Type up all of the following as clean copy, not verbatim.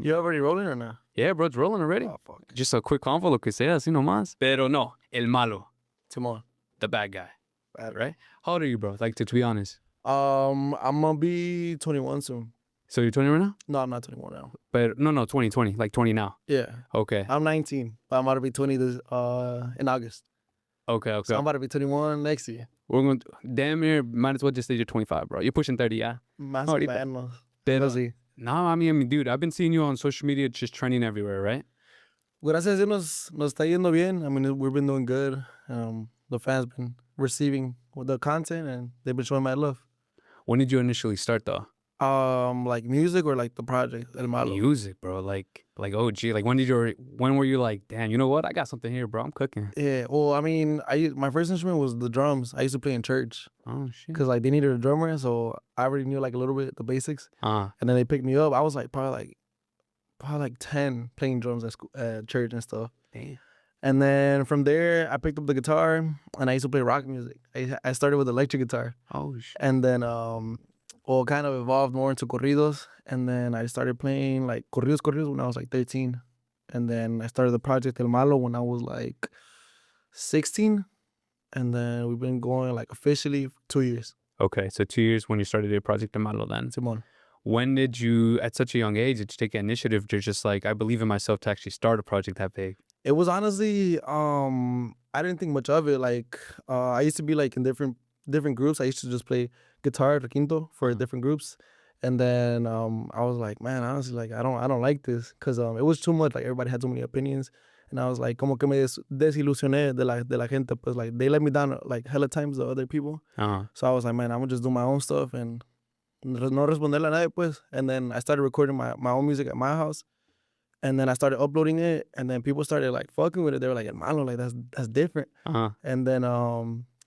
You already rolling or not? Yeah, bro, it's rolling already. Oh, fuck. Just a quick convo, lo que sea, así nomás. Pero no, el malo. Timon. The bad guy. Bad. Right? How old are you, bro? Like, to be honest. I'm gonna be 21 soon. So you're 20 right now? No, I'm not 21 now. But no, 20. Like 20 now. Yeah. Okay. I'm 19, but I'm about to be 20 in August. Okay. So I'm about to be 21 next year. We're going to, damn near, might as well just say you're 25, bro. You're pushing 30, yeah? Más Ahorita. o menos. Pero, sí. no, I mean, dude, I've been seeing you on social media just trending everywhere, right? Gracias a Dios nos está yendo bien. I mean, we've been doing good. The fans been receiving the content and they've been showing my love. When did you initially start, though? Like music or like the project El Malo? Music, bro. Like OG. Like when were you like, damn, you know what? I got something here, bro. I'm cooking. Yeah. Well, I mean, my first instrument was the drums. I used to play in church. Oh shit. Cause like they needed a drummer, so I already knew like a little bit the basics. And then they picked me up. I was like probably like 10 playing drums at church and stuff. Damn. And then from there, I picked up the guitar and I used to play rock music. I started with electric guitar. Oh shit. And then kind of evolved more into corridos. And then I started playing like corridos when I was like 13. And then I started the project El Malo when I was like 16. And then we've been going like officially for 2 years. Okay, so 2 years when you started your project Malo then. Simon. When did you, at such a young age, did you take the initiative to just like, I believe in myself to actually start a project that big? It was honestly, I didn't think much of it. Like, I used to be like in different groups. I used to just play guitar, requinto for different groups. And then I was like, man, honestly, like I don't like this because it was too much. Like everybody had so many opinions. And I was like, como que me desilusioné de la gente. Pues like they let me down like hella times the other people. So I was like, man, I'm gonna just do my own stuff and no responderle a nadie pues. And then I started recording my own music at my house. And then I started uploading it, and then people started like fucking with it. They were like, "Malo, like that's different." And then,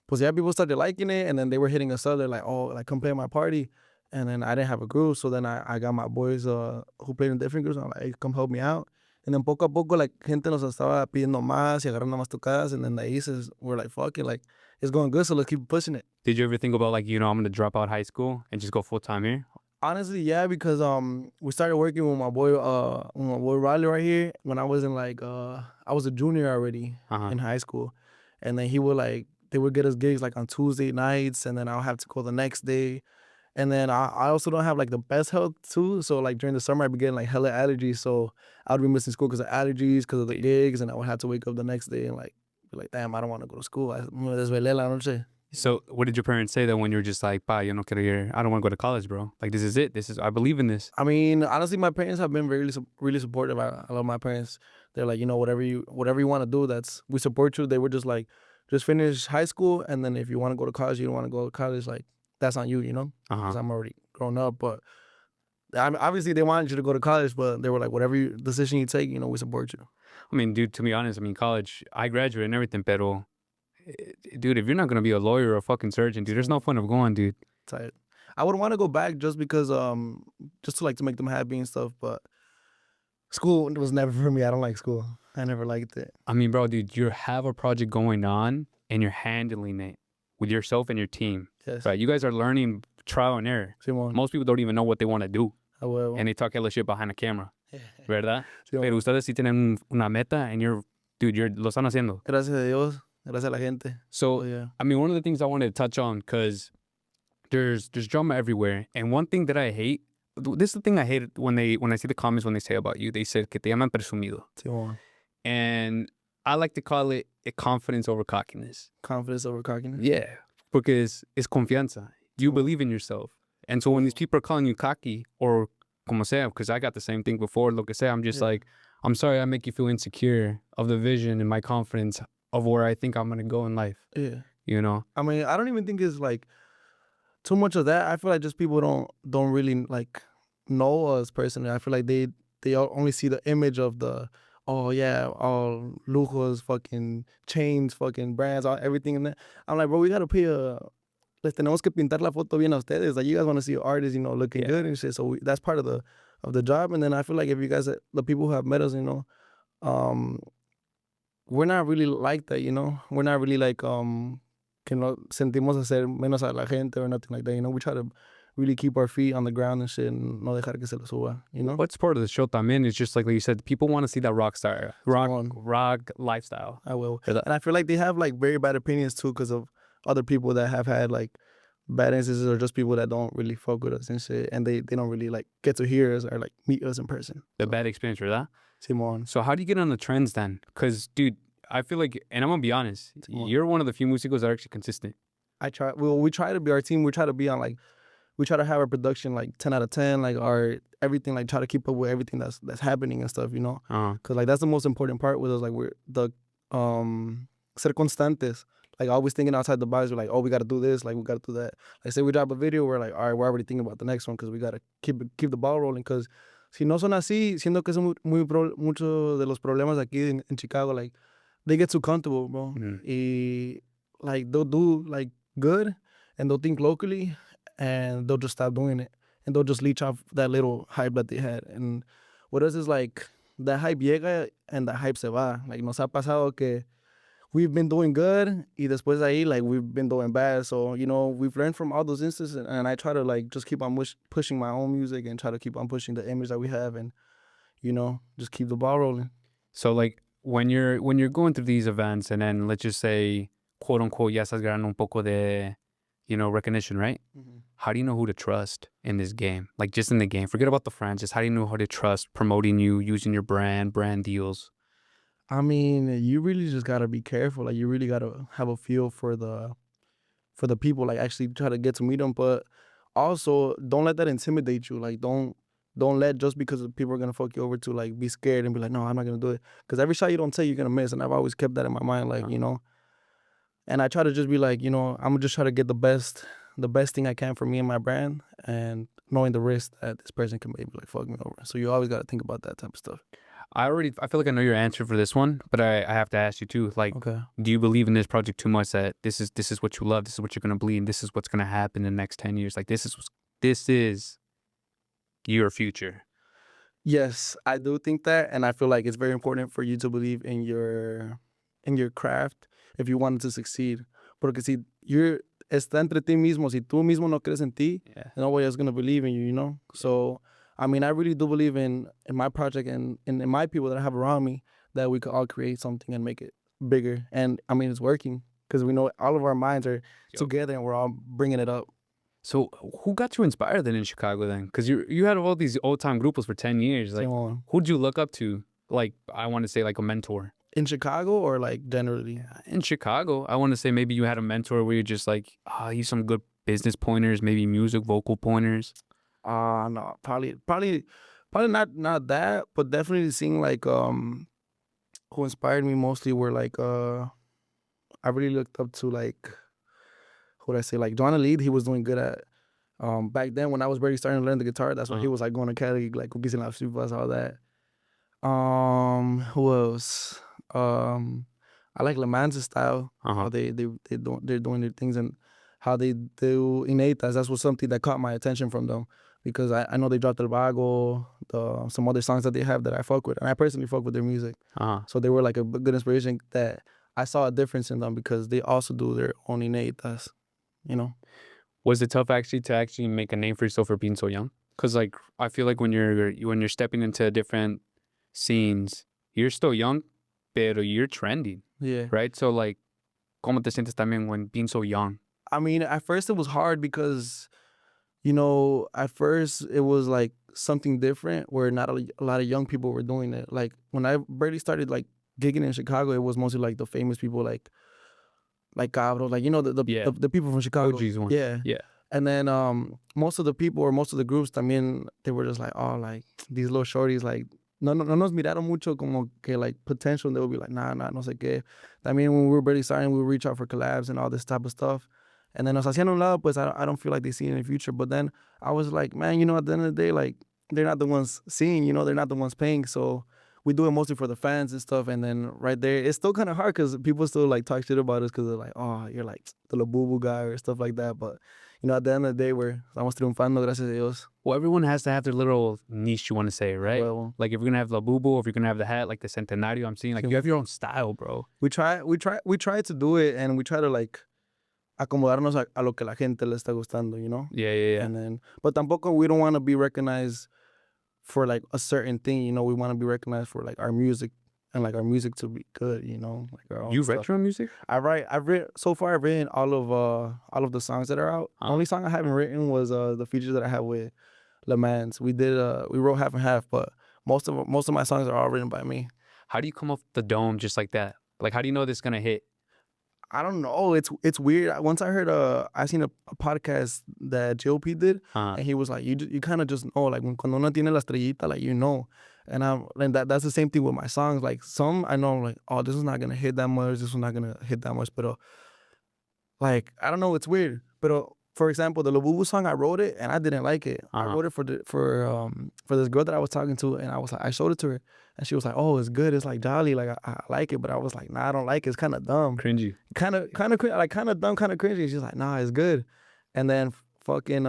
pues yeah, people started liking it, and then they were hitting us up. They're like, "Oh, like come play at my party." And then I didn't have a group, so then I got my boys who played in different groups. I'm like, hey, "Come help me out." And then poco a poco, like gente nos estaba pidiendo más y agarrando más tocadas, and then the aces were like, "Fuck it, like it's going good, so let's keep pushing it." Did you ever think about like, I'm gonna drop out high school and just go full time here? Honestly, yeah, because we started working with my boy Riley right here when I was in like I was a junior already in high school, and then they would get us gigs like on Tuesday nights, and then I'll have to go the next day, and then I also don't have like the best health too, so like during the summer I'd be getting like hella allergies, so I'd be missing school because of allergies, because of the gigs, and I would have to wake up the next day and like be like, damn, I don't want to go to school. Me desvelé la noche. So what did your parents say then when you were just like, pa, yo no quiero ir, I don't want to go to college, bro? Like, this is it. I believe in this. I mean, honestly, my parents have been really supportive. I love my parents. They're like, whatever you want to do, we support you. They were just like, just finish high school, and then if you want to go to college, you don't want to go to college, like, that's on you, because I'm already grown up. But obviously, they wanted you to go to college, but they were like, whatever decision you take, we support you. I mean, dude, to be honest, college, I graduated and everything, pero... Dude, if you're not going to be a lawyer or a fucking surgeon, dude, there's no point of going, dude. Tight. I would want to go back just because, just to make them happy and stuff, but school was never for me. I don't like school. I never liked it. I mean, bro, dude, you have a project going on and you're handling it with yourself and your team. Yes. Right? You guys are learning trial and error. Simón. Most people don't even know what they want to do. And they talk hella shit behind the camera. ¿Verdad? Pero ustedes sí tienen una meta and you're lo están haciendo. Gracias a Dios. Gracias a la gente. So, yeah. I mean, one of the things I wanted to touch on, because there's drama everywhere. And one thing that I hate, this is the thing I hate when I see the comments when they say about you, they said que te llaman presumido. Sí, and I like to call it a confidence over cockiness. Confidence over cockiness? Yeah, because it's confianza. You believe in yourself. And so when these people are calling you cocky or como sea, because I got the same thing before, lo que sea, I'm just like, I'm sorry I make you feel insecure of the vision and my confidence of where I think I'm going to go in life. Yeah. I mean, I don't even think it's like too much of that. I feel like just people don't really like know us personally. I feel like they only see the image of the, oh yeah, all lujos, fucking chains, fucking brands, everything in there. I'm like, bro, we got to pay les tenemos que pintar la foto bien a ustedes. Like, you guys want to see artists, looking good and shit. So that's part of the job. And then I feel like if you guys, the people who have met us, we're not really like that, We're not really like, que no sentimos hacer menos a la gente or nothing like that, We try to really keep our feet on the ground and shit and no dejar que se lo suba, you know? What's part of the show también is just like you said, people want to see that rock star, rock lifestyle. I will. And I feel like they have like very bad opinions too because of other people that have had like bad instances or just people that don't really fuck with us and shit. And they don't really like get to hear us or like meet us in person. The bad experience, ¿verdad? Simon. So how do you get on the trends then? Because, dude, I feel like, and I'm going to be honest, you're one of the few músicos that are actually consistent. I try. Well, we try to be our team. We try to be on like, we try to have our production like 10 out of 10, like our everything, like try to keep up with everything that's happening and stuff, you know? Because like that's the most important part with us. Like we're the ser constantes. Like always thinking outside the box. We're like, oh, we got to do this. Like we got to do that. Like say we drop a video, we're like, all right, we're already thinking about the next one because we got to keep the ball rolling. Because si no son así, siento que son muchos de los problemas aquí in Chicago, like they get too comfortable, bro. Y like they'll do like good and they'll think locally and they'll just stop doing it. And they'll just leech off that little hype that they had. And what us is like, that hype llega and the hype se va. Like nos ha pasado que we've been doing good y después de ahí, like, we've been doing bad. So, you know, we've learned from all those instances and I try to, like, just keep on pushing my own music and try to keep on pushing the image that we have and, you know, just keep the ball rolling. So, like, when you're going through these events and then let's just say, quote unquote, ya estás ganando un poco de, you know, recognition, right? Mm-hmm. How do you know who to trust in this game? Like, just in the game. Forget about the friends. Just how do you know how to trust promoting you, using your brand deals? I mean, you really just gotta be careful. Like, you really gotta have a feel for the people. Like, actually try to get to meet them. But also, don't let that intimidate you. Like, don't let just because people are gonna fuck you over to like be scared and be like, no, I'm not gonna do it. Because every shot you don't take, you're gonna miss. And I've always kept that in my mind. Like, you know. And I try to just be like, you know, I'm gonna just try to get the best thing I can for me and my brand, and knowing the risk that this person can maybe like fuck me over. So you always gotta think about that type of stuff. I feel like I know your answer for this one, but I have to ask you too. Like, okay, do you believe in this project too much that this is what you love, this is what you're gonna believe, and this is what's gonna happen in the next 10 years? Like, this is your future. Yes, I do think that, and I feel like it's very important for you to believe in your craft if you wanted to succeed. Porque si está entre ti mismo, si tú mismo no crees en ti, nobody else gonna believe in you, you know? So, I mean, I really do believe in my project and in my people that I have around me that we could all create something and make it bigger. And, I mean, it's working because we know all of our minds are together and we're all bringing it up. So who got you inspired then in Chicago then? Because you had all these old-time Grupos for 10 years. Like, who'd you look up to? Like, I want to say like a mentor. In Chicago or like generally? In Chicago, I want to say maybe you had a mentor where you're just like, he's some good business pointers, maybe music, vocal pointers. No, probably not that, but definitely seeing like who inspired me mostly were like I really looked up to like who would I say, like Johnny Lead. He was doing good at back then when I was barely starting to learn the guitar. That's why he was like going to Cali, like Cookies and Las all that. Who else? I like Laman's style. How they're doing their things and how they do Inéditas. That's was something that caught my attention from them because I know they dropped El Vago, some other songs that they have that I fuck with, and I personally fuck with their music. So they were like a good inspiration that I saw a difference in them because they also do their own Inéditas, you know. Was it tough actually to make a name for yourself for being so young? Because like I feel like when you're stepping into different scenes, you're still young, pero you're trending. Yeah. Right? So like, ¿cómo te sientes también when being so young? I mean, at first it was hard because, you know, at first it was like something different where not a lot of young people were doing it. Like when I barely started like gigging in Chicago, it was mostly like the famous people like Cabro, like, you know, the people from Chicago. OG's one. Yeah. Yeah. And then most of the people or most of the groups también, they were just like, oh, like these little shorties, like, no nos miraron mucho como que like potential. And they would be like, nah, no sé qué. I mean, when we were barely starting, we would reach out for collabs and all this type of stuff. And then nos hacían un lado, pues I don't feel like they see it in the future. But then I was like, man, you know, at the end of the day, like, they're not the ones seeing, you know, they're not the ones paying. So we do it mostly for the fans and stuff. And then right there, it's still kind of hard because people still like talk shit about us because they're like, oh, you're like the Labubu guy or stuff like that. But, you know, at the end of the day, we're estamos triunfando, gracias a Dios. Well, everyone has to have their little niche, you want to say, right? Well, like if you're gonna have Labubu, or if you're gonna have the hat, like the Centenario, I'm seeing like you have your own style, bro. We try to do it, and we try to like acomodarnos a lo que la gente le está gustando, you know? Yeah, yeah, yeah. And then, but tampoco we don't want to be recognized for like a certain thing, you know? We want to be recognized for like our music and like our music to be good, you know? Like our own You stuff. retro music? I've written so far. I've written all of the songs that are out. Only song I haven't written was the features that I have with Le Mans. We wrote half and half, but most of my songs are all written by me. How do you come off the dome just like that? Like, how do you know this is gonna hit? I don't know. It's weird. Once I heard I seen a podcast that G.O.P. did, and he was like, you kind of just know, like cuando uno tiene la estrellita, like you know. And that's the same thing with my songs. Like some I know, like, oh, this is not gonna hit that much. This is not gonna hit that much. But like, I don't know. It's weird. But for example, the Labubu song, I wrote it and I didn't like it. I wrote it for this girl that I was talking to, and I showed it to her, and she was like, "Oh, it's good. It's like jolly. Like I like it." But I was like, "Nah, I don't like it. It's kind of dumb, Cringy. kind of like kind of dumb, kind of cringy." She's like, "Nah, it's good." And then fucking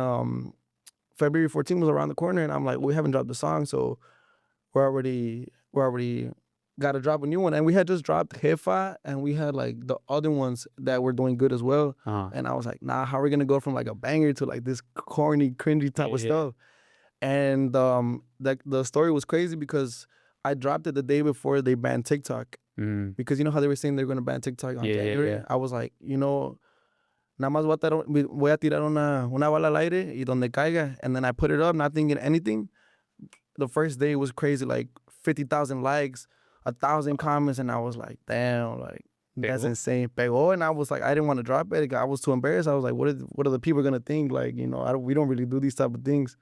February 14th was around the corner, and I'm like, "We haven't dropped the song, so we're already got to drop a new one." And we had just dropped Jefa, and we had like the other ones that were doing good as well. And I was like, nah, how are we gonna go from like a banger to like this corny, cringy type of stuff? And the story was crazy because I dropped it the day before they banned TikTok. Because you know how they were saying they're gonna ban TikTok on January? Yeah. I was like, you know, nada más voy a tirar una bala al aire y donde caiga. And then I put it up, not thinking anything. The first day was crazy, like 50,000 likes, 1,000 comments, and I was like, damn, like that's insane. Pegó, and I was like, I didn't want to drop it. I was too embarrassed. I was like, what are the people gonna think? Like, you know, we don't really do these type of things.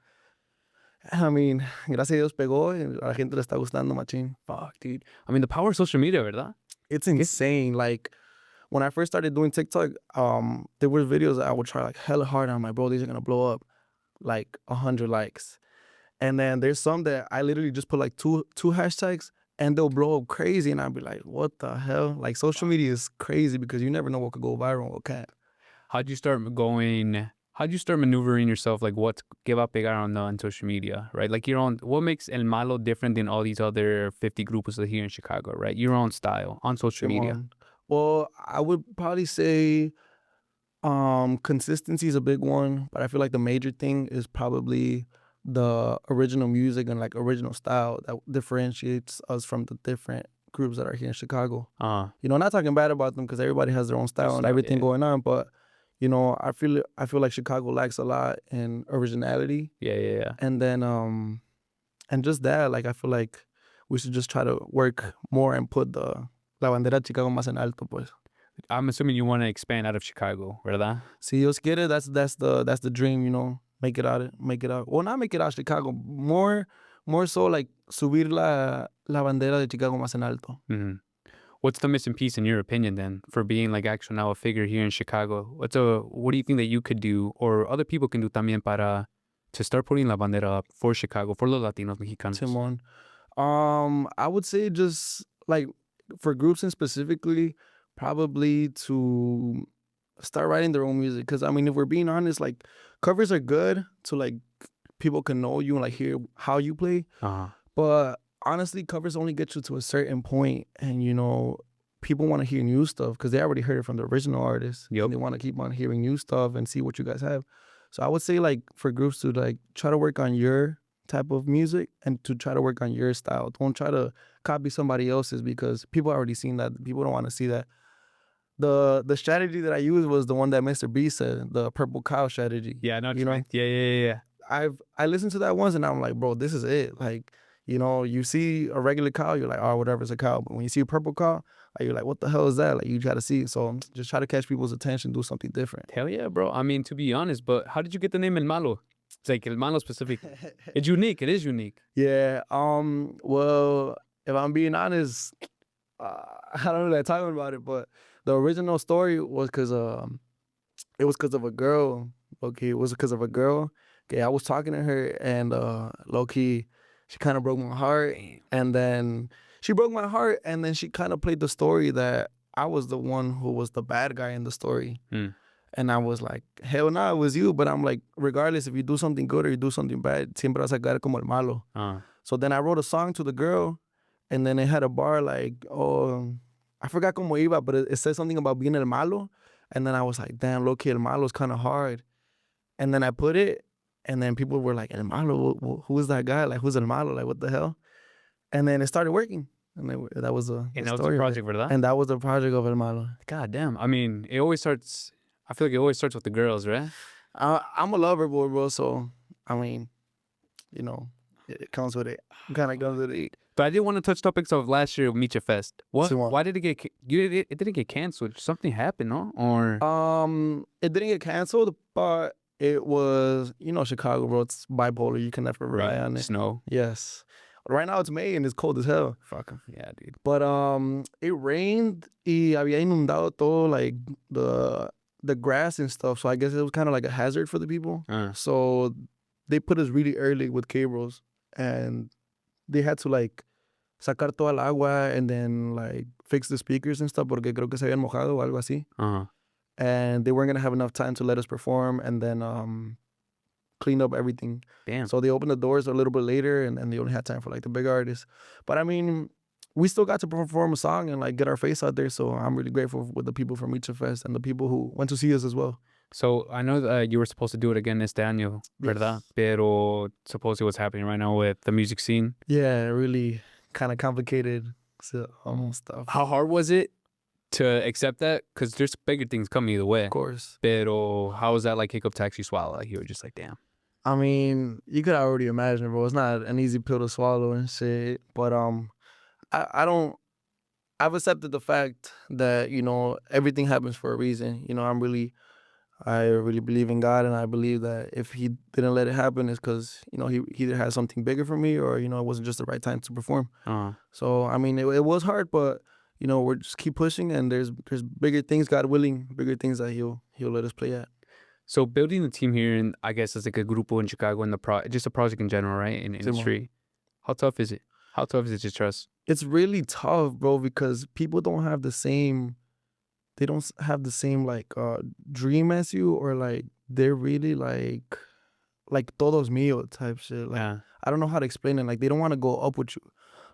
I mean, gracias a Dios pegó, y a la gente le está gustando machín. Fuck, dude. I mean, the power of social media, ¿verdad? It's insane. Like when I first started doing TikTok, there were videos that I would try like hella hard. I'm like, bro, these are gonna blow up like 100 likes. And then there's some that I literally just put like two hashtags and they'll blow up crazy. And I'll be like, what the hell? Like social media is crazy because you never know what could go viral and what can't. How'd you start maneuvering yourself? Like what que va a pegar on social media, right? Like your own, what makes El Malo different than all these other 50 grupos that are here in Chicago, right? Your own style on social media. Well, I would probably say consistency is a big one, but I feel like the major thing is probably the original music and like original style that differentiates us from the different groups that are here in Chicago. You know, not talking bad about them because everybody has their own style and everything going on, but you know, I feel like Chicago lacks a lot in originality. Yeah. And then and just that, like I feel like we should just try to work more and put la bandera de Chicago más en alto, pues. I'm assuming you want to expand out of Chicago, ¿verdad? Si Dios quiere, that's the dream, you know. Make it out. Well, not make it out Chicago. More so like subir la bandera de Chicago más en alto. What's the missing piece in your opinion then for being like actual now a figure here in Chicago? What do you think that you could do or other people can do también to start putting la bandera up for Chicago, for los Latinos Mexicanos? Simón. I would say just like for groups and specifically, probably to start writing their own music. Because I mean, if we're being honest, like covers are good to like people can know you and like hear how you play. But honestly, covers only get you to a certain point, and you know, people want to hear new stuff because they already heard it from the original artist. And they want to keep on hearing new stuff and see what you guys have. So I would say like for groups to like try to work on your type of music and to try to work on your style. Don't try to copy somebody else's because people already seen that. People don't want to see that. The strategy that I used was the one that Mr. B said, the purple cow strategy. Yeah, no, you know. Yeah. I listened to that once and I'm like, bro, this is it. Like, you know, you see a regular cow, you're like, oh, whatever, it's a cow. But when you see a purple cow, you're like, what the hell is that? Like, you try to see it. So just try to catch people's attention, do something different. Hell yeah, bro. I mean, to be honest, but how did you get the name El Malo? It's like El Malo specific. It's unique. It is unique. Yeah. Well, if I'm being honest, I don't know that talking about it, but the original story was because it was because of a girl. Okay, it was because of a girl. Okay, I was talking to her and low key, she kind of broke my heart, and then she broke my heart, and then she kind of played the story that I was the one who was the bad guy in the story. And I was like, hell no, it was you. But I'm like, regardless if you do something good or you do something bad, siempre vas a quedar como el malo. So then I wrote a song to the girl, and then it had a bar like, oh, I forgot como iba, but it said something about being el malo. And then I was like, damn, low key, El Malo's kind of hard. And then I put it, and then people were like, El Malo, who is that guy? Like, who's El Malo? Like, what the hell? And then it started working. And that was the And that was the story of it. project, ¿verdad? And that was the project of El Malo. God damn. I mean, it always starts. I feel like it always starts with the girls, right? I'm a lover boy, bro. So, I mean, you know, it comes with it. Kind of comes with it. But I did want to touch topics of last year Micha Fest. What? Simón. Why did it get? It didn't get canceled. Something happened, no? Or It didn't get canceled, but it was, Chicago, bro. It's bipolar. You can never rely on it. Snow. Yes. Right now it's May and it's cold as hell. Fuck 'em. Yeah, dude. But it rained y había inundado todo, like the grass and stuff. So I guess it was kind of like a hazard for the people. So they put us really early with cables, and they had to like sacar toda el agua and then like fix the speakers and stuff porque creo que se habían mojado o algo así. And they weren't gonna have enough time to let us perform and then clean up everything. Damn. So they opened the doors a little bit later, and they only had time for like the big artists. But I mean, we still got to perform a song and like get our face out there. So I'm really grateful with the people from Micha Fest and the people who went to see us as well. So I know that you were supposed to do it again este año, ¿verdad? Yes. Pero supposedly what's happening right now with the music scene. Yeah, really kind of complicated stuff. How hard was it to accept that? Because there's bigger things coming either way. Of course. Pero how was that like hiccup taxi swallow? Like you were just like, damn. I mean, you could already imagine, bro. It's not an easy pill to swallow and shit. But I've accepted the fact that, everything happens for a reason. I really believe in God, and I believe that if he didn't let it happen, it's because, he either has something bigger for me or, it wasn't just the right time to perform. So, I mean, it was hard, but, we're just keep pushing, and there's bigger things, God willing, bigger things that he'll let us play at. So building the team here, and I guess it's like a grupo in Chicago and just a project in general, right? In industry. How tough is it? How tough is it to trust? It's really tough, bro, because people don't have the same, like dream as you, or like they're really like todos mío type shit. Like, I don't know how to explain it. Like, they don't want to go up with you.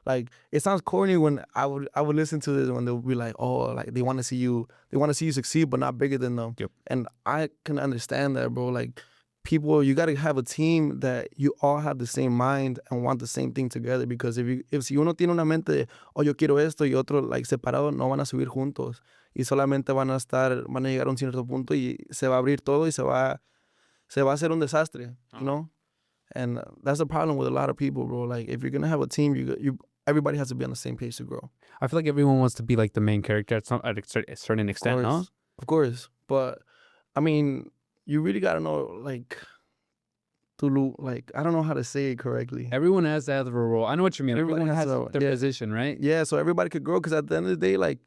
Like, it sounds corny when I would listen to this when they'll be like, oh, like they want to see you succeed, but not bigger than them. Yep. And I can understand that, bro. Like, people, you got to have a team that you all have the same mind and want the same thing together. Because si uno tiene una mente de, oh, yo quiero esto, y otro like separado, no van a subir juntos. Y solamente van a llegar a un cierto punto y se va a abrir todo y se va a hacer un desastre, you know? And that's the problem with a lot of people, bro. Like, if you're gonna have a team, everybody has to be on the same page to grow. I feel like everyone wants to be like the main character at a certain extent, huh? Of course. But, I mean, you really gotta know, like, I don't know how to say it correctly. Everyone has to have a role. I know what you mean. Everyone has their position, right? Yeah, so everybody could grow, because at the end of the day, like,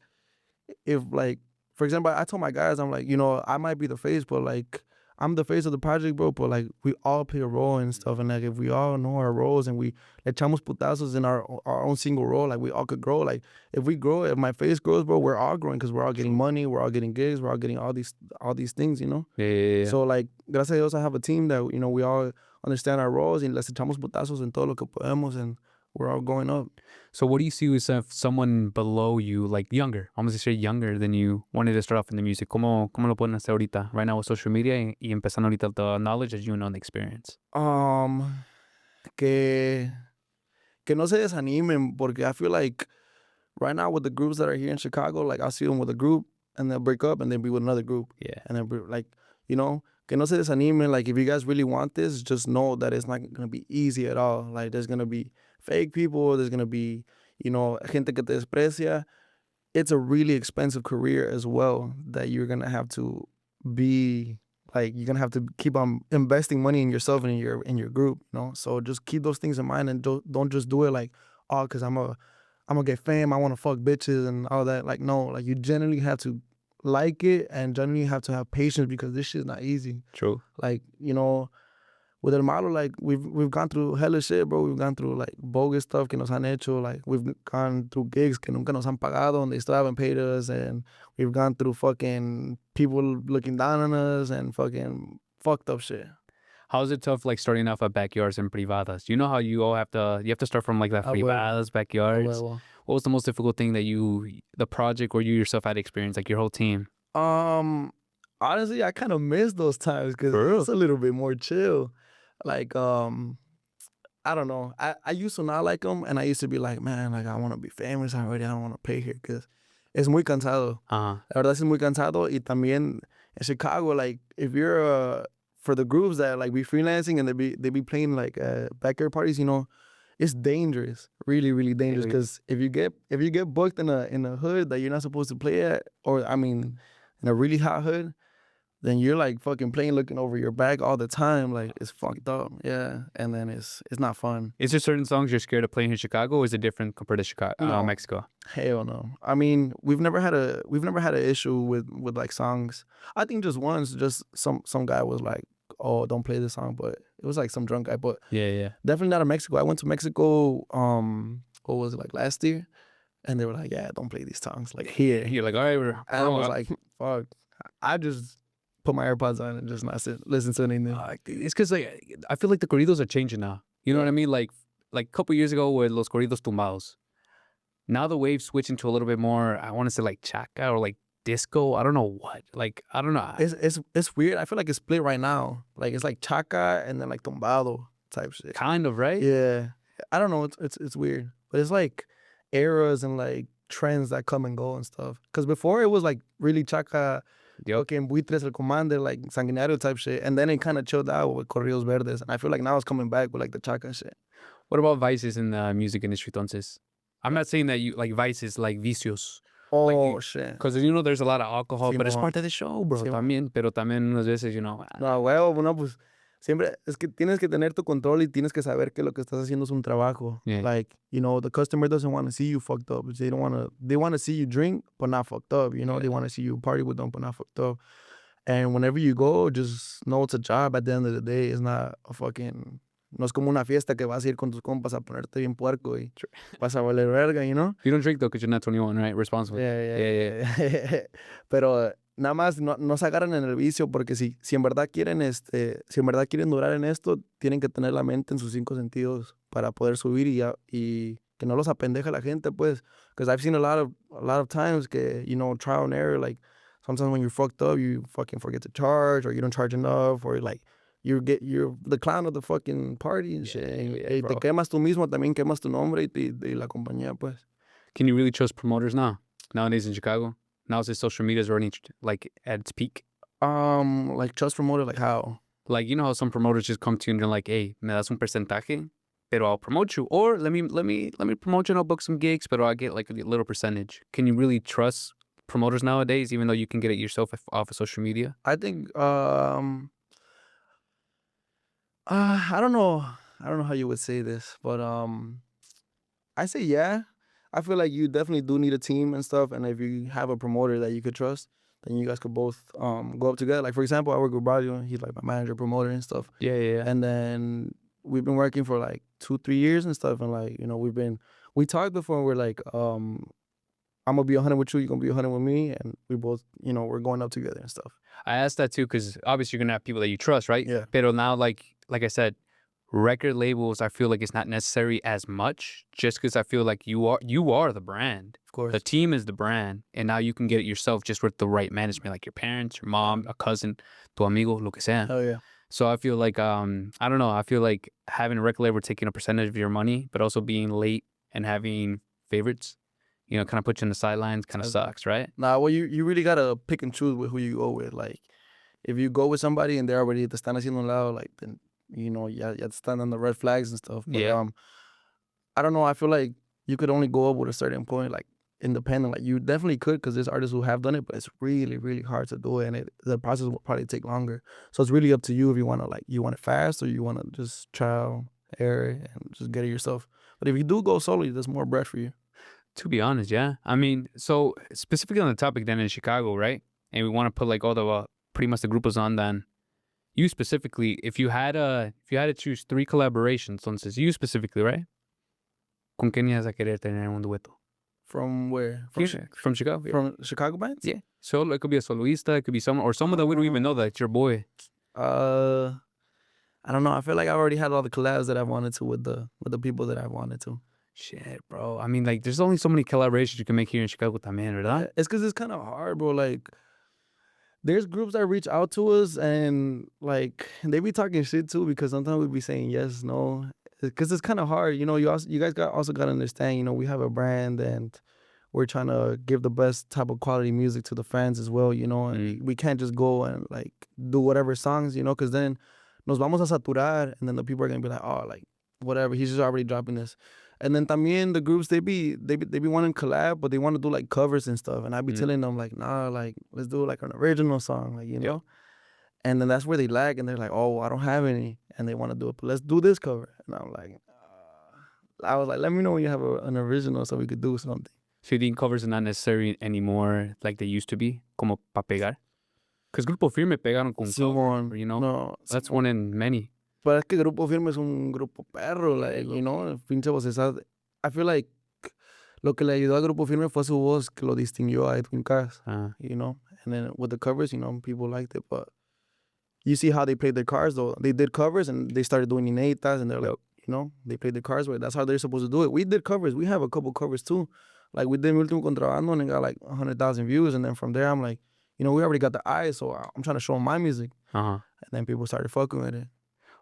if, like, for example, I told my guys, I'm like, I might be the face, but, like, I'm the face of the project, bro, but, like, we all play a role and stuff, and, like, if we all know our roles and we le echamos putazos in our own single role, like, we all could grow. Like, if we grow, if my face grows, bro, we're all growing, because we're all getting money, we're all getting gigs, we're all getting all these things, Yeah. So, like, gracias a Dios, I have a team that, we all understand our roles, and les echamos putazos en todo lo que podemos, and we're all going up. So what do you see with someone below you, like younger, almost to say younger than you, wanted to start off in the music? ¿Cómo lo pueden hacer ahorita, right now with social media y empezando ahorita the knowledge that you know and the experience? Que no se desanimen, porque I feel like right now with the groups that are here in Chicago, like, I see them with a group and they'll break up and then be with another group. Yeah. And then like, que no se desanimen. Like, if you guys really want this, just know that it's not going to be easy at all. Like, there's going to be fake people. There's going to be, gente que te desprecia. It's a really expensive career as well that you're going to have to be, like, you're going to have to keep on investing money in yourself and in your group, So just keep those things in mind, and don't just do it like, oh, because I'm going to get fame. I want to fuck bitches and all that. Like, no, like, you generally have to like it and generally have to have patience, because this shit's not easy. True. Like, with El Malo, like, we've gone through hella shit, bro. We've gone through, like, bogus stuff que nos han hecho. Like, we've gone through gigs que nunca nos han pagado and they still haven't paid us. And we've gone through fucking people looking down on us and fucking fucked up shit. How is it tough, like, starting off at backyards and privadas? You know how you have to start from, like, that privadas, backyards? What was the most difficult thing that the project or you yourself had experienced, like your whole team? honestly, I kind of miss those times because For real? it's a little bit more chill. Like, I don't know. I used to not like them, and I used to be like, man, like I want to be famous already. I don't want to pay here because es muy cansado. Uh-huh. La verdad es muy cansado. Y también in Chicago, like if you're for the groups that like be freelancing and they be playing like backyard parties, it's dangerous, really, really dangerous. Because if you get booked in a hood that you're not supposed to play at, or I mean, in a really hot hood, then you're like fucking playing, looking over your back all the time. Like it's fucked up, yeah. And then it's not fun. Is there certain songs you're scared of playing in Chicago, or is it different compared to Chicago, No, Mexico? hell no. I mean, we've never had an issue with like songs. I think just once, just some guy was like, "Oh, don't play this song," but it was like some drunk guy. But Yeah, yeah. definitely not in Mexico. I went to Mexico. What was it like last year? And they were like, "Yeah, don't play these songs like here." You're like, all right, we're. And I was like, "Fuck!" I just put my AirPods on and just not listen to anything. It's because like I feel like the corridos are changing now. You know what I mean? Like a couple years ago with los corridos tumbados. Now the wave's switching to a little bit more. I want to say like chaca or like disco. I don't know what. Like I don't know. It's weird. I feel like it's split right now. Like it's like chaca and then like tumbado type shit. Kind of right. Yeah, I don't know. It's weird, but it's like eras and like trends that come and go and stuff. Because before it was like really chaca, Yep. fucking buitres el commander, like sanguinario type shit, and then it kind of chilled out with corridos verdes, and I feel like now it's coming back with like the chaca shit. What about vices in the music industry, entonces? I'm not saying that you like vices like vicios. Oh shit. Because there's a lot of alcohol, but it's Simón. part of the show, bro. Simón. También, pero también unas veces, No, huevo, no, pues siempre es que tienes que tener tu control y tienes que saber que lo que estás haciendo es un trabajo. Yeah. Like, the customer doesn't want to see you fucked up. They want to see you drink, but not fucked up. Yeah. They want to see you party with them, but not fucked up. And whenever you go, just know it's a job at the end of the day. It's not a fucking, no es como una fiesta que vas a ir con tus compas a ponerte bien puerco y vas a valer verga, You don't drink though because you're not 21, right? Responsible. Yeah. Pero nada más no se agarran en el vicio porque si en verdad quieren durar en esto, tienen que tener la mente en sus 5 sentidos para poder subir y que no los apendeje la gente, pues. Because I've seen a lot of times que, trial and error, like sometimes when you're fucked up, you fucking forget to charge or you don't charge enough or like you're the clown of the fucking party and shit. Y te quemas tú mismo, también quemas tu nombre y la compañía, pues. Can you really trust promoters nowadays in Chicago? Now since social media is already like at its peak. Like trust promoter, like how? Like you know how some promoters just come to you and they're like, "Hey, me das un porcentaje, pero I'll promote you." Or let me promote you and I'll book some gigs, but I'll get like a little percentage. Can you really trust promoters nowadays, even though you can get it yourself off of social media? I think I don't know how you would say this, but I say yeah. I feel like you definitely do need a team and stuff, and if you have a promoter that you could trust, then you guys could both go up together. Like for example, I work with Visio, he's like my manager, promoter and stuff. Yeah. And then we've been working for like 2-3 years and stuff, and like we talked before, and we're like I'm gonna be 100 with you, you're gonna be 100 with me, and we both we're going up together and stuff. I asked that too because obviously you're gonna have people that you trust, right? Yeah. Pero now, like I said, record labels, I feel like it's not necessary as much, just because I feel like you are the brand. Of course. The team is the brand, and now you can get it yourself just with the right management, like your parents, your mom, a cousin, tu amigo, lo que sea. Hell yeah. So I feel like I don't know. I feel like having a record label taking a percentage of your money, but also being late and having favorites, kind of put you on the sidelines, kind of sucks, right? Nah, well, you really gotta pick and choose with who you go with. Like, if you go with somebody and they're already te están haciendo un lado, like then ya te están on the red flags and stuff. But, Yeah. I don't know. I feel like you could only go up with a certain point, like independent. Like you definitely could, because there's artists who have done it, but it's really, really hard to do it, and the process will probably take longer. So it's really up to you if you want it fast or you want to just trial, error, and just get it yourself. But if you do go solo, there's more bread for you. To be honest, yeah. I mean, so specifically on the topic then in Chicago, right? And we want to put like all the pretty much the grupos on then. You specifically, if you had to choose 3 collaborations, entonces you specifically, right? ¿Con quién ibas a querer tener un dueto? From where? From Chicago. Yeah. From Chicago bands? Yeah. So it could be a soloista, it could be someone that we don't even know that it's your boy. I don't know. I feel like I already had all the collabs that I wanted to with the people that I wanted to. Shit, bro. I mean, like, there's only so many collaborations you can make here in Chicago también, ¿verdad? It's because it's kind of hard, bro. Like, there's groups that reach out to us and like they be talking shit too because sometimes we be saying yes, no, because it's kind of hard. You guys also got to understand. We have a brand and we're trying to give the best type of quality music to the fans as well. And we can't just go and like do whatever songs, because then nos vamos a saturar, and then the people are gonna be like, oh, like whatever, he's just already dropping this. And then también the groups they be wanting collab, but they want to do like covers and stuff. And I be telling them like, nah, like let's do like an original song, like Yep. And then that's where they lag, and they're like, oh, I don't have any, and they want to do it, but let's do this cover. And I'm like, I was like, let me know when you have an original so we could do something. So you think covers are not necessary anymore like they used to be, como pa pegar? Because Grupo Firme pegaron con cover, No, That's one in many. pero es que Grupo Firme es un grupo perro, like, pinche vocesad. I feel like lo que le ayudó a Grupo Firme fue su voz que lo distinguió a Edwin Cass, And then with the covers, people liked it, but you see how they played their cards though. They did covers and they started doing inéditas, and they're like, they played their cards right. That's how they're supposed to do it. We did covers. We have a couple covers too. Like we did Mi Último Contrabando and it got like 100,000 views, and then from there I'm like, we already got the eyes, so I'm trying to show them my music. And then people started fucking with it.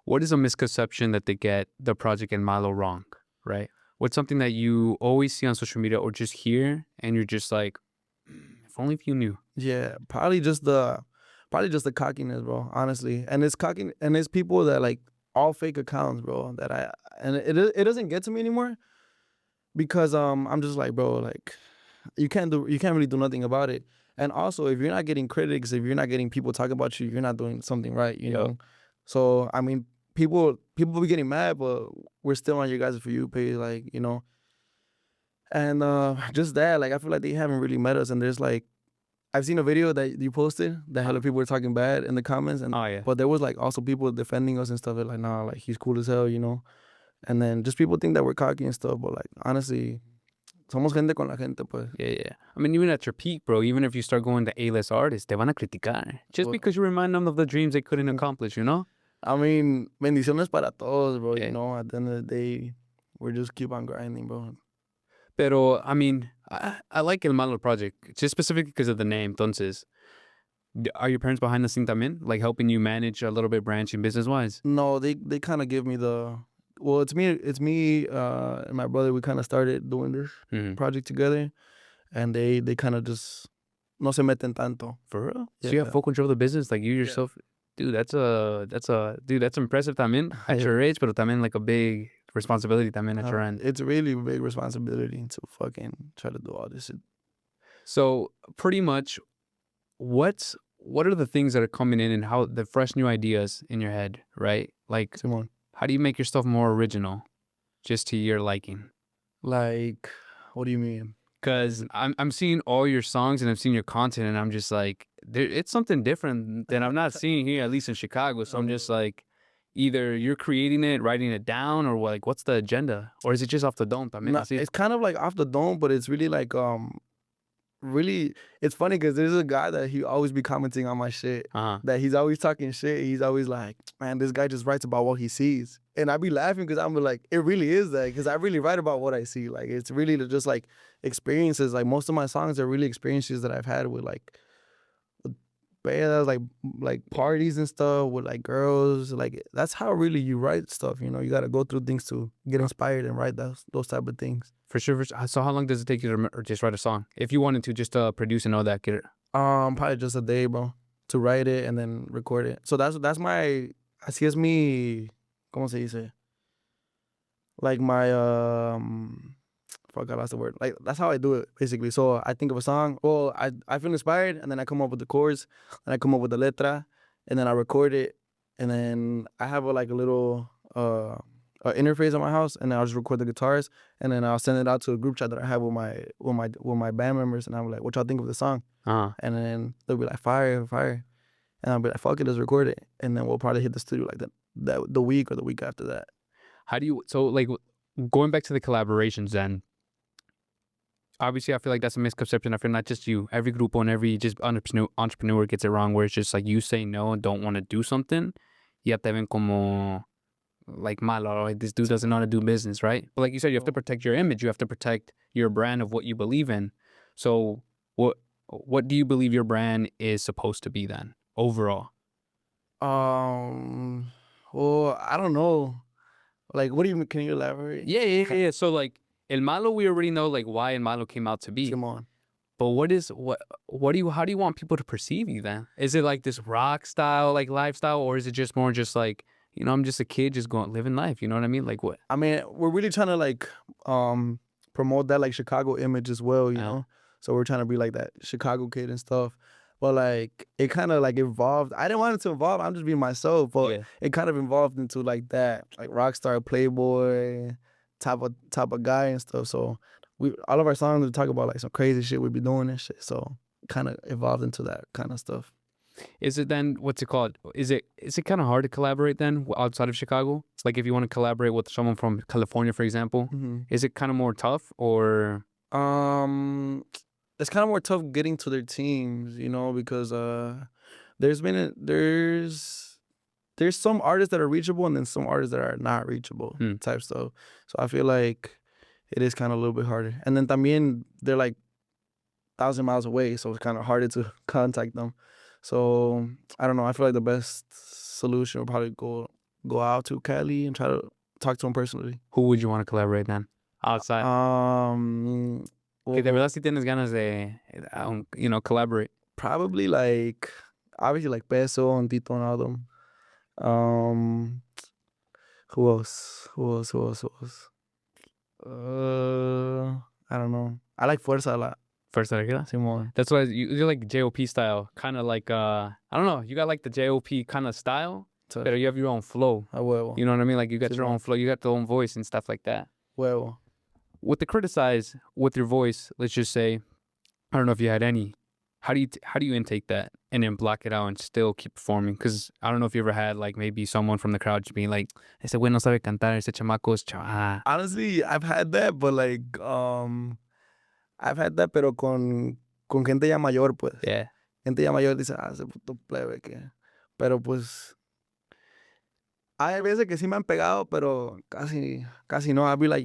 What is a misconception that they get the project and Malo wrong, right? What's something that you always see on social media or just hear and you're just like, if only if you knew. Yeah, probably just the cockiness, bro, honestly. And it's cocky, and it's people that like all fake accounts, bro, and it doesn't get to me anymore because I'm just like, bro, like you can't really do nothing about it. And also, if you're not getting critics, if you're not getting people talking about you, you're not doing something right, know. So I mean, people be getting mad, but we're still on your guys' For You page, like, And just that, like, I feel like they haven't really met us. And there's like, I've seen a video that you posted that hella people were talking bad in the comments, and but there was like also people defending us and stuff. They're like, nah, like he's cool as hell, And then just people think that we're cocky and stuff, but like honestly, somos gente con la gente, pues. Yeah. I mean, even at your peak, bro, even if you start going to A-list artists, te van a criticar. Just because you remind them of the dreams they couldn't accomplish, I mean, bendiciones para todos, bro. At the end of the day, we're just keep on grinding, bro. Pero, I mean, I like El Malo project, just specifically because of the name. Entonces, are your parents behind the scene también? Like helping you manage a little bit branching business-wise? No, they kind of give me well, it's me and my brother. We kind of started doing this project together, and they kind of just no se meten tanto. For real? So you have full control of the business, like you yourself? Dude, that's impressive también at your age, but también like a big responsibility también at your end. It's really a big responsibility to fucking try to do all this shit. So pretty much, what are the things that are coming in and how the fresh new ideas in your head, right? Like, Simon, how do you make your stuff more original, just to your liking? Like, what do you mean? Because I'm seeing all your songs and I'm seeing your content, and I'm just like, it's something different than I'm not seeing here, at least in Chicago. So I'm just like, either you're creating it, writing it down, or like, what's the agenda? Or is it just off the dome? It's kind of like off the dome, but it's really like really, it's funny because there's a guy that he always be commenting on my shit. That he's always talking shit. He's always like, man, this guy just writes about what he sees. And I be laughing because I'm like, it really is that, because I really write about what I see. Like, it's really just like experiences. Like, most of my songs are really experiences that I've had with like parties and stuff, with like girls. Like, that's how really you write stuff, you gotta go through things to get inspired and write those type of things. For sure. So how long does it take you to just write a song? If you wanted to just produce and all that, get it? Probably just a day, bro, to write it and then record it. So that's my, así es mi, ¿cómo se dice? Like my, fuck, I lost the word. Like, that's how I do it, basically. So I think of a song. Well, I feel inspired, and then I come up with the chords, and I come up with the letra, and then I record it, and then I have a little interface on my house, and I'll just record the guitars, and then I'll send it out to a group chat that I have with my band members, and I'm like, what y'all think of the song? And then they'll be like, fire, and I'll be like, fuck it, let's record it, and then we'll probably hit the studio like the week or the week after that. How do you, so like going back to the collaborations then, obviously I feel like that's a misconception. I feel not just you, every grupo and every just entrepreneur gets it wrong, where it's just like you say no and don't want to do something, ya te ven como like malo, like this dude doesn't know how to do business, right? But like you said, you have to protect your image, you have to protect your brand of what you believe in. So What do you believe your brand is supposed to be then overall? Well, I don't know. Like, what do you mean? Can you elaborate? Yeah. So like El Malo, we already know like why El Malo came out to be. Simon. But what do you how do you want people to perceive you then? Is it like this rock style like lifestyle, or is it just more just like, I'm just a kid just going living life, you know what I mean? Like what? I mean, we're really trying to like promote that like Chicago image as well, you Uh, know. So we're trying to be like that Chicago kid and stuff. But like it kind of like evolved. I didn't want it to evolve. I'm just being myself, but Yeah. it kind of evolved into like that, like rockstar, playboy, type of guy and stuff. So we all of our songs we talk about like some crazy shit we be doing and shit. So kind of evolved into that kind of stuff. Is it then what's it called? Is it kind of hard to collaborate then outside of Chicago? It's like if you want to collaborate with someone from California, for example, is it kind of more tough or? Um, it's kind of more tough getting to their teams, you know, because there's been there's some artists that are reachable and then some artists that are not reachable Hmm. type stuff. So I feel like it is kind of a little bit harder. And then también they're like 1,000 miles away, so it's kind of harder to contact them. So I don't know. I feel like the best solution would probably go out to Cali and try to talk to them personally. Who would you want to collaborate then outside? Que de Well, verdad si tienes ganas de, collaborate. probably like obviously like Peso and Tito and all them. Who else? Who else? I don't know. I like Fuerza a lot. First Regla. Simon. That's why you're like JOP style, kind of like I don't know. You got like the JOP kind of style, So, but you have your own flow. a huevo. You know what I mean? Like you got your Simon. own flow, you got your own voice and stuff like that. Huevo. With the criticize with your voice, let's just say, I don't know if you had any. How do you intake that and then block it out and still keep performing? Because I don't know if you ever had like maybe someone from the crowd just being like, "Ese güey no sabe cantar, ese chamaco es Honestly, I've had that, but like I've had that, pero con gente ya mayor, pues. Yeah. Gente ya mayor dice, ese puto plebe que. Pero pues hay veces que sí me han pegado, pero casi no. I'll be like,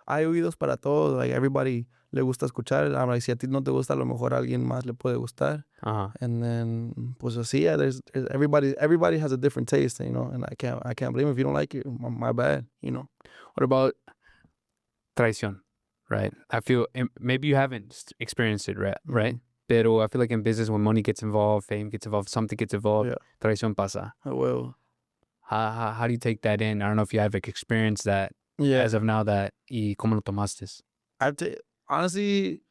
hay oídos para todos. Like everybody le gusta escuchar. I'm like, si a ti no te gusta, a lo mejor a alguien más le puede gustar. Uh-huh. And then, pues así, yeah, there's everybody has a different taste, and I can't blame if you don't like it. My bad, What about traición? Right. I feel maybe you haven't experienced it, right? Pero I feel like in business, when money gets involved, fame gets involved, something gets involved, Yeah. traición pasa. Well, How do you take that in? I don't know if you have experienced that yeah. as of now y cómo lo tomaste? Honestly,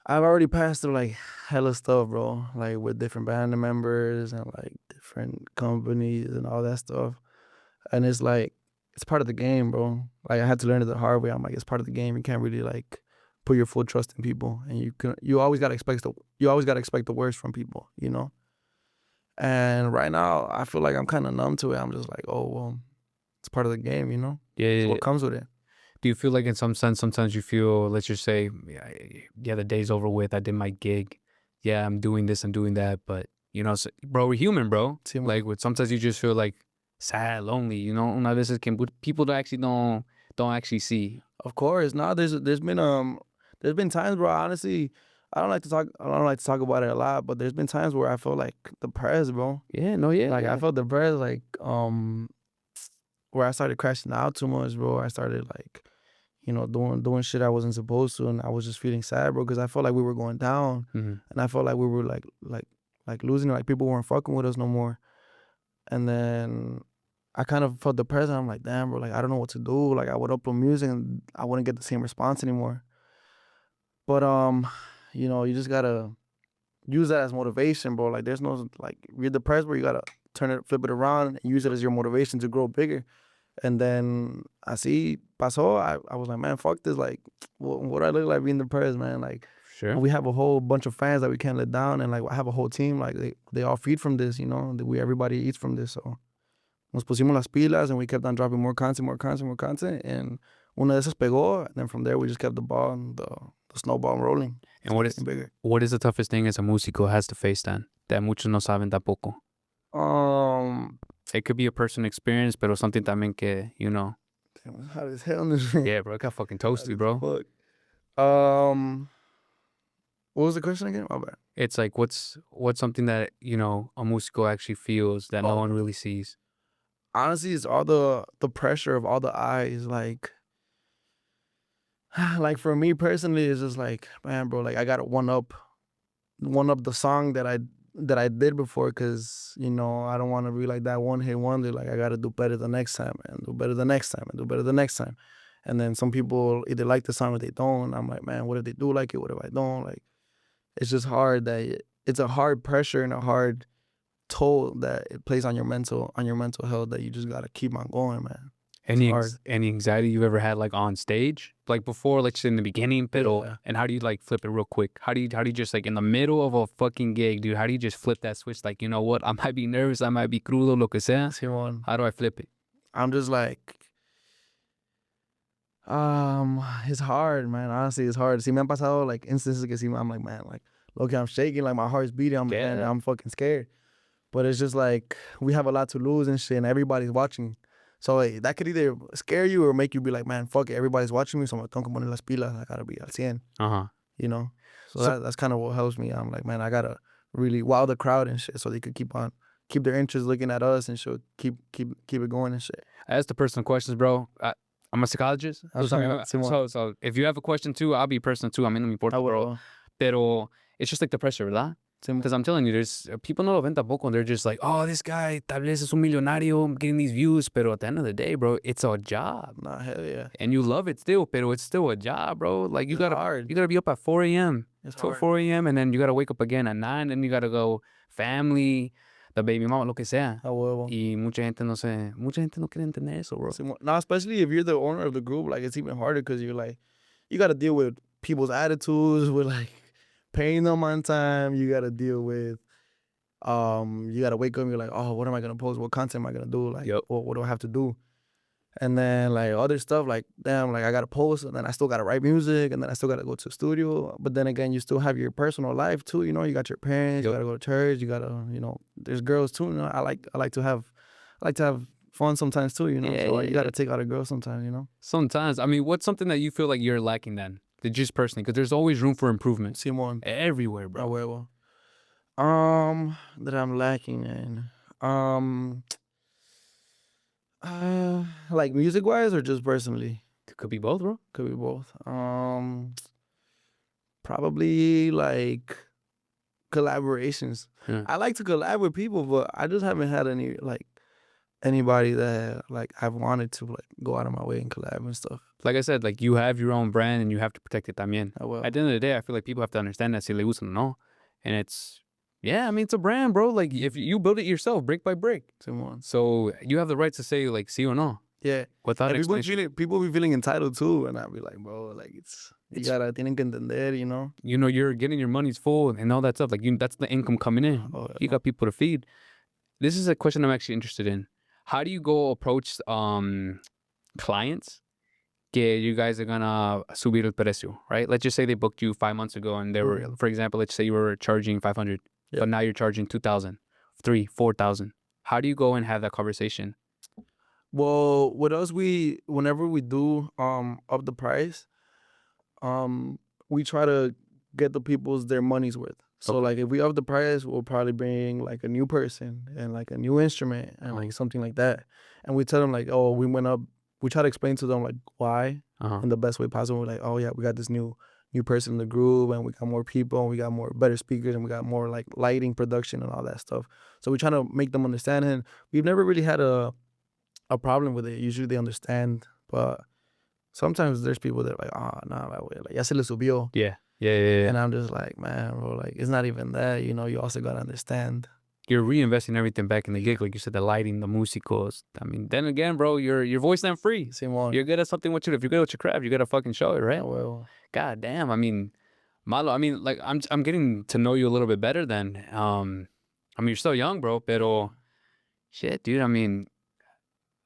I've already passed through like hella stuff, bro. Like with different band members and like different companies and all that stuff. And it's like it's part of the game, bro. Like I had to learn it the hard way. I'm like, it's part of the game. You can't really like put your full trust in people, and you always gotta expect the worst from people, And right now, I feel like I'm kind of numb to it. I'm just like, oh well, it's part of the game, Yeah. It's what comes with it. Do you feel like in some sense, sometimes you feel, let's just say, yeah, the day's over with. I did my gig. Yeah, I'm doing this, I'm doing that. But, so, bro, we're human, bro. Sí, Like, sometimes you just feel like sad, lonely, Una veces que people don't actually see. Of course, no. There's been times where honestly, I don't like to talk about it a lot, but there's been times where I feel like depressed, bro. Yeah, no, yeah. Like yeah. I felt depressed, like where I started crashing out too much, bro. I started like, doing shit I wasn't supposed to, and I was just feeling sad, bro, because I felt like we were going down, and I felt like we were like losing, like people weren't fucking with us no more, and then I kind of felt depressed. And I'm like, damn, bro, like I don't know what to do. Like I would upload music and I wouldn't get the same response anymore. But you just gotta use that as motivation, bro. Like there's no like you're depressed, where you gotta flip it around and use it as your motivation to grow bigger. And then así pasó. I was like, man, fuck this. Like, what do I look like being depressed, man? Like, Sure. we have a whole bunch of fans that we can't let down, and like I have a whole team. Like they all feed from this, everybody eats from this. So nos pusimos las pilas, and we kept on dropping more content, and una de esas pegó, and then from there we just kept the snowball rolling. And what is the toughest thing as a músico has to face then that muchos no saben tampoco? It could be a personal experience, pero something también que, Damn, it's hot as hell in this. Yeah, bro, it got fucking toasty, bro. Fuck. What was the question again? My bad. It's like what's something that a musico actually feels that no Oh, one really sees. honestly, it's all the pressure of all the eyes. Like, like for me personally, it's just like, man, bro, like I gotta one up the song that I did before, because I don't want to be like that one hit wonder. Like I gotta do better the next time, and do better the next time, and do better the next time. And then some people either like the song or they don't. I'm like, man, what if they do like it? What if I don't? Like, it's just hard it's a hard pressure and a hard toll that it plays on your mental health, that you just gotta keep on going, man. It's hard. Any anxiety you've ever had like on stage, like before, like just in the beginning, pero, Yeah. and how do you like flip it real quick? How do you just like in the middle of a fucking gig, dude? How do you just flip that switch? Like, you know what? I might be nervous, I might be crudo, lo que sea. Simon, How do I flip it? I'm just like, it's hard, man. Honestly, it's hard. See, me han pasado like instances que sí, I'm like, man, like, okay, I'm shaking, like my heart's beating. I'm like, man, Yeah. I'm fucking scared. But it's just like we have a lot to lose and shit, and everybody's watching. So that could either scare you or make you be like, man, fuck it, everybody's watching me, so me tengo que poner las pilas. I gotta be al 100, Uh-huh. you know. So So that's kind of what helps me. I'm like, man, I gotta really wow the crowd and shit, so they could keep their interest looking at us and shit, keep it going and shit. I ask the personal questions, bro. I'm a psychologist. Simón. So if you have a question too, I'll be personal too. I mean, no me importa, Ah, bro. well, Pero it's just like the pressure, ¿verdad? Simón. Because I'm telling you, there's people no lo ven tampoco, and they're just like, oh, this guy tal vez es un millonario, I'm getting these views. Pero at the end of the day, bro, it's a job. Nah, hell yeah. And you love it still, pero it's still a job, bro. Like It's hard. you gotta be up at 4 a.m. It's till hard. 4 a.m. and then you gotta wake up again at 9, and you gotta go family, the baby mama, lo que sea. Ah, huevo. Y mucha gente no quiere entender eso, bro. Now, especially if you're the owner of the group, like it's even harder because you're like, you got to deal with people's attitudes, with like paying them on time. You got to deal with, you got to wake up and you're like, oh, what am I gonna post? What content am I gonna do? Like, Yep. what do I have to do? And then like other stuff, like damn, like I gotta post, and then I still gotta write music, and then I still gotta go to the studio. But then again, you still have your personal life too. You got your parents. You Yep. gotta go to church. You gotta, there's girls too. I like to have fun sometimes too. Yeah, So yeah, you gotta yeah. take out a girl sometimes. Sometimes, I mean, what's something that you feel like you're lacking then? Just personally, because there's always room for improvement Simon, everywhere, a bro. huevo. That I'm lacking in. Like music wise or just personally? Could be both, bro. Could be both. Probably like collaborations. Yeah. I like to collab with people, but I just haven't had anybody that like I've wanted to like go out of my way and collab and stuff. Like I said, like you have your own brand and you have to protect it también. Oh, well. At the end of the day, I feel like people have to understand that si le gustan o no. And yeah, I mean, it's a brand, bro. Like if you build it yourself, brick by brick. Simon. So you have the right to say like sí or no. Yeah. Without And explanation. people be feeling entitled too, and I'll be like, bro, like you gotta tienen que entender, You know, you're getting your money's full and all that stuff. Like that's the income coming in. Oh, You got people to feed. This is a question I'm actually interested in. How do you go approach clients que you guys are gonna subir el precio, right? Let's just say they booked you 5 months ago and they were, for example, let's say you were charging 500, but now you're charging 2,000, 3, 4,000. How do you go and have that conversation? Well, with us, whenever we do up the price, we try to get the people's their money's worth. So Okay. like if we up the price, we'll probably bring like a new person and like a new instrument and like something like that. And we tell them like, oh, we went up. We try to explain to them like why in the best way possible. We're like, oh yeah, we got this new person in the group, and we got more people, and we got more better speakers, and we got more like lighting production and all that stuff. So we try to make them understand, and we've never really had a problem with it. Usually they understand, but sometimes there's people that are like, oh, nah, like ya se le subió. Yeah. And I'm just like, man, bro, like it's not even that, you also gotta understand. You're reinvesting everything back in the gig, like you said, the lighting, the musicos. I mean, then again, bro, your voice ain't free. Simón. You're good at something if you're good at your craft, you gotta fucking show it, right? Well, God damn. I mean, Malo, I mean, like I'm getting to know you a little bit better then. I mean, you're still young, bro, pero shit, dude. I mean,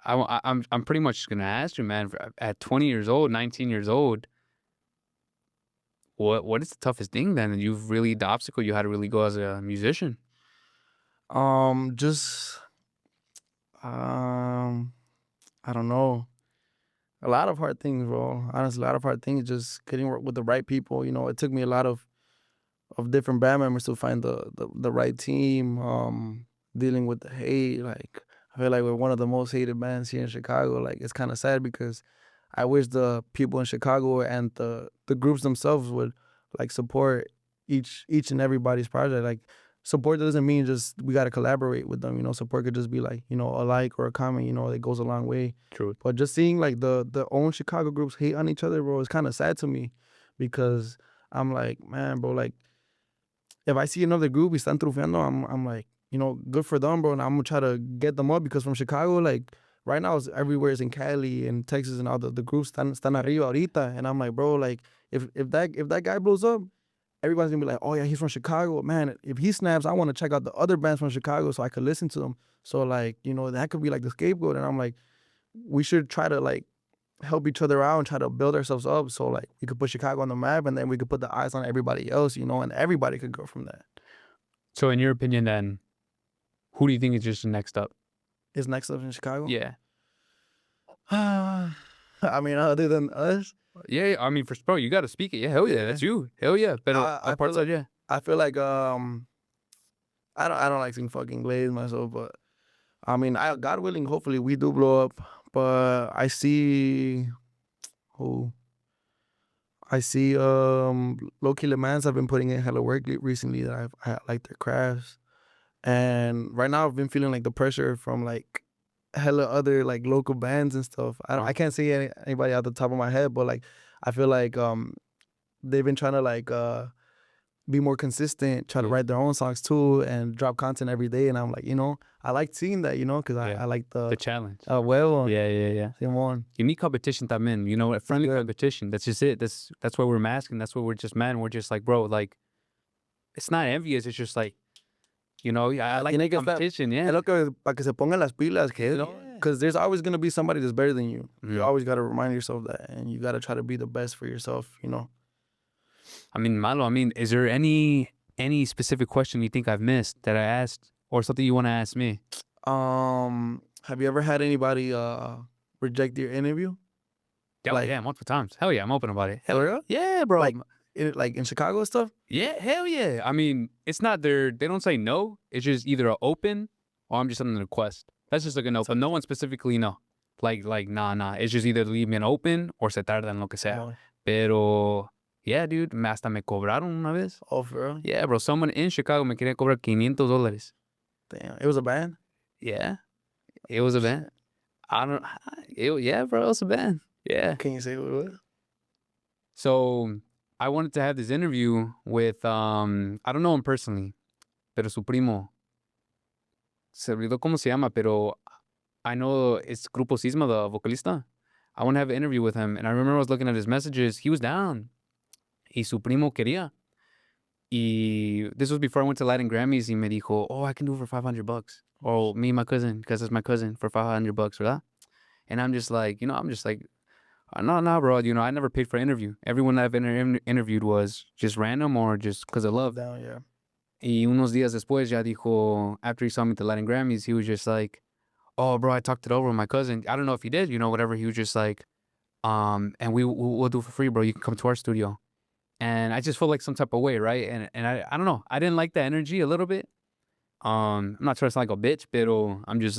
I'm pretty much gonna ask you, man. At 20 years old, 19 years old, what is the toughest thing then? The obstacle you had to really go as a musician. just I don't know. A lot of hard things, bro. Honestly, a lot of hard things. Just couldn't work with the right people. It took me a lot of different band members to find the right team. Dealing with the hate, like I feel like we're one of the most hated bands here in Chicago. Like it's kind of sad because I wish the people in Chicago and the groups themselves would like support each and everybody's project. Like support doesn't mean just we gotta collaborate with them. Support could just be like a like or a comment. It goes a long way. True. But just seeing like the own Chicago groups hate on each other, bro, is kind of sad to me because I'm like, man, bro, like if I see another group y están triunfando, I'm like, good for them, bro, and I'm gonna try to get them up because from Chicago, like right now, it's everywhere is in Cali and Texas and all the groups están arriba ahorita, and I'm like, bro, like if that guy blows up, everybody's gonna be like, oh yeah, he's from Chicago, man. If he snaps, I want to check out the other bands from Chicago so I could listen to them. So like, that could be like the scapegoat, and I'm like, we should try to like help each other out and try to build ourselves up so like we could put Chicago on the map and then we could put the eyes on everybody else, and everybody could go from that. So in your opinion then, who do you think is just next up? Is next up in Chicago? Yeah. I mean, other than us, Yeah, I mean, for bro, you got to speak it. Yeah, hell yeah, that's you. Hell yeah. Pero I feel apart like, yeah. I feel like I don't like seeing fucking Glaze myself, but I mean, God willing, hopefully we do blow up. But I see who low-key Le Mans have been putting in hella work recently that I like their crafts. And right now I've been feeling like the pressure from like hella other like local bands and stuff. I can't say anybody out the top of my head, but like I feel like they've been trying to like be more consistent, try to write their own songs too, and drop content every day. And I'm like, I like seeing that, because I like The challenge. well, Yeah. Simón. You need competition también, a friendly competition. That's just it. That's why we're masking. That's why we're just men. We're just like, bro, like, it's not envious. It's just like, I like Tiene que estar- competition. Es Yeah. lo que para que se pongan las pilas, because there's always gonna be somebody that's better than you. You always gotta remind yourself that, and you gotta try to be the best for yourself. I mean, Malo, is there any specific question you think I've missed that I asked or something you want to ask me? Have you ever had anybody reject your interview? Like, yeah, multiple times. Hell yeah, I'm open about it. Hell For real? yeah, bro. Like in Chicago and stuff? Yeah, hell yeah. I mean, it's not they don't say no. It's just either a open or I'm just on a request. That's just like a no. But no one specifically no. Like, nah. It's just either leave me an open or se tardan lo que sea. No. Pero, yeah, dude, hasta me cobraron una vez. Oh, for real? Yeah, bro. Someone in Chicago me quería cobrar $500. Damn. It was a band? Yeah. It was a band. Yeah, bro, it was a band. Yeah. Can you say what it was? So I wanted to have this interview with, I don't know him personally, pero su primo. Se olvidó cómo se llama, pero I know it's Grupos, the vocalista. I want to have an interview with him. And I remember I was looking at his messages. He was down. Y su primo quería. Y this was before I went to Latin Grammys. Y me dijo, oh, I can do it for $500. Or me and my cousin, because it's my cousin, for $500, ¿verdad? And I'm just like, no, bro. I never paid for an interview. Everyone I've interviewed was just random or just because of love. Down, yeah. Y unos días después ya dijo, after he saw me at the Latin Grammys, he was just like, oh, bro, I talked it over with my cousin. I don't know if he did, whatever. He was just like, and we'll do it for free, bro. You can come to our studio. And I just felt like some type of way, right? And I don't know. I didn't like that energy a little bit. I'm not trying to sound like a bitch, pero I'm just